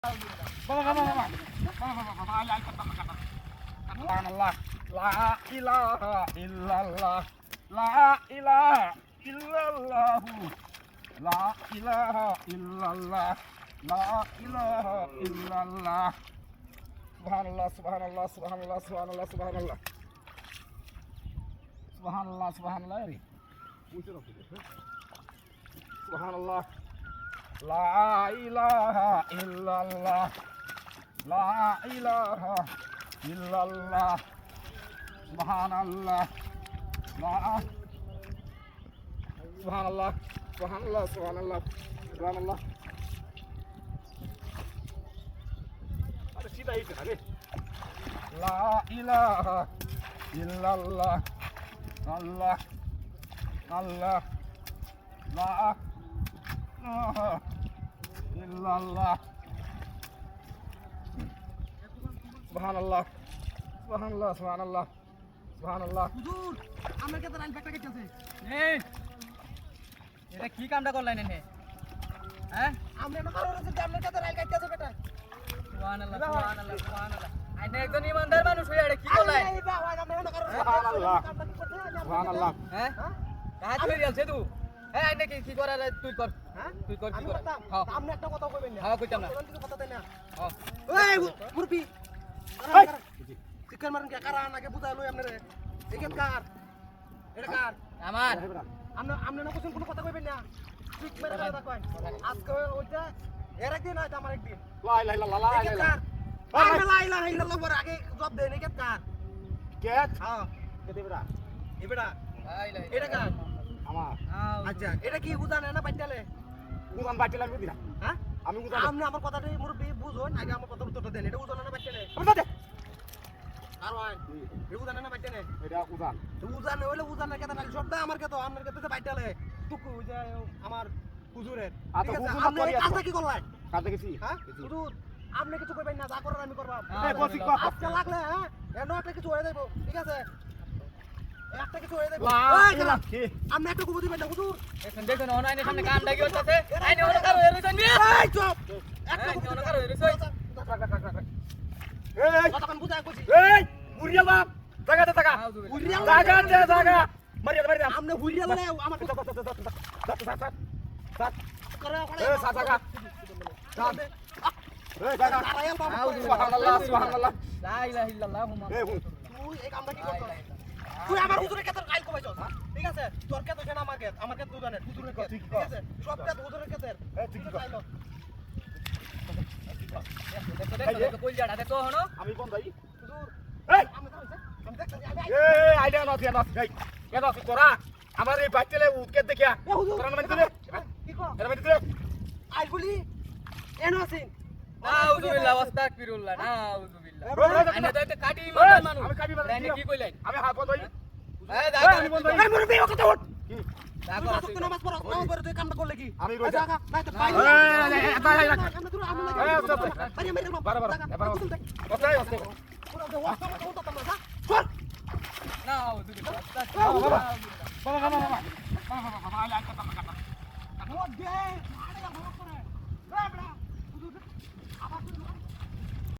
Subhanallah, la ilaha illallah, la ilaha illallah, la ilaha illallah, la ilaha illallah. Subhanallah, subhanallah, subhanallah, subhanallah, subhanallah. Subhanallah, subhanallah. Subhanallah. La ilaha illallah. La ilaha illallah. Subhanallah. La Subhanallah. Subhanallah, subhanallah. Subhanallah. Ada sida itu kan? La ilaha illallah. Allah. Allah. La ilaha illallah. Subhanallah. Subhanallah, subhanallah. Subhanallah. হুজুর আমার কাছে Ryle ব্যাগটা কেটে আছে এই এটা কি কামটা করলেন এনে হ্যাঁ আমরা না কারোর কাছে আপনার কাছে রাইল কেটে আছে বেটা সুবহানাল্লাহ সুবহানাল্লাহ সুবহানাল্লাহ আইনে একজন ইমানদার মানুষ হইয়া এটা কি করলেন এই বাবা আমরা না কারোর Subhanallah. কামটা কি করতে Subhanallah. হ্যাঁ কাজ করে আছে তুই হ্যাঁ আইনে কি করার তুই কর হ্যাঁ তুই কর কি আমি কর করতাম হ্যাঁ আপনি একটা কথা কইবেন না হ্যাঁ কইতাম না কিছু কথা দেন না হ্যাঁ এই মুরবি চিকেন মারুন কে কারা নাকে বুঝাই লই আপনারে একেন কার এটা কার আমার আপনি না কোন কোনো কথা কইবেন না ঠিক মেরে কথা কই আজকে ওইটা এর একদিন না আমার একদিন La ilaha illallah, la ilaha Eken illallah. কার আমি লা ইলাহা ইল্লাল্লাহ বলে আগে জব দেন একেন কার Ket. হ্যাঁ Ket ibra. এবেটা লা ইলাহা এটা কার Amar. আচ্ছা এটা কি বুঝানে না বাইতালে Bukan baca lagi tidak. হ্যাঁ Ami bukan. আপনি আমার কথাটা মুরবি বুঝুন আগে আমার কথা উত্তরটা দেন এটা বুঝানে না বাইতালে Apa tadi? আর ভাই এটা বুঝানে না বাইতালে Ada udan. উজানে হইলে উজানের কেতা নালি সবটা আমার কেতো আপনার কেতো বাইতালে টুকু ওই যে আমার হুজুরের আচ্ছা, ঠিক আছে হুজুর আপনি এই করিয়া কাজটা কি করলেন Kata kesi. হ্যাঁ হুজুর আপনি কিছু কইবেন না যা করার আমি করব Eh, kau sih kau. আজকে লাগলে হ্যাঁ এর একটা কিছু হয়ে যাইব ঠিক আছে একটা কিছু হয়ে যাইব La এই ilaha. Ki. আপনি একটা কুবু দিবেন না হুজুর এখন দেখুন অনলাইনে সামনে কামটা কি হচ্ছে আইনে ওরা কারো এরইছেন নি এই চুপ একটা এই কুবু ওরা কারো এরইছেন Eh, কতক্ষণ বুঝাই কইছি eh, Muriel bang. Jaga deh, jaga. হুরিয়াল Jaga deh, jaga. Mari, mari. আপনি হুরিয়াল না আমার Sat, sat. Sat. করে Eh, sat, jaga. Sat. Eh, jaga. Subhanallah, subhanallah. লা ইলাহা ইল্লাল্লাহ মুহাম্মাদুর Eh, তুই এই কামটা কি করছিস তুই আমার হুজুরের কাছে কাইল কমাইছস ঠিক আছে তোর কাছে কেন আমার কাছে দুজনের হুজুরের কাছে ঠিক আছে সব কাছে হুজুরের কাছে eh, ঠিক আছে। দেখো কইজাটা দেখো হনো আমি কোন ভাই? হুজুর এই, আমি দেখতেছি আমি এই, আইডিয়া নথি, নথি, এই, কেন নথি তোরা? আমার এই বাইকটালে উঠকে দেখিয়া। এ হুজুর তোরা নামে দিলে? কি কর এরা নামে দিলে? আই বলি এনো আছেন নাউযুবিল্লাহ ওয়াস্তাগফিরুল্লাহ নাউযুবিল্লাহ এই, আইনে তো একটা কাটি ইমানদার মানুষ আমি কাটি মারলাম। আইনে কি কইলেন আমি হাত বন্ধ হই। এই এই, আমি বন্ধ হই। এই মুরবি ও কথা উঠ কি? দেখো তুই নামাজ পড়া নামাজ পড়ে তুই কামটা করলে কি আমি রইছি। নাই তো পাই এই, এই, আমি তো আমি এই, এই, stop, stop. মারি মারি বারো, বারো, এবার বারো। ওস্তাদ, ওস্তাদ। নাউযুবিল্লাহ বাবা, বাবা। ওয়াস্তাগফিরুল্লাহ বাবা, বাবা, বাবা। বাবা, বাবা, বাবা, আয়, আয়, কাটা, কাটা। What day?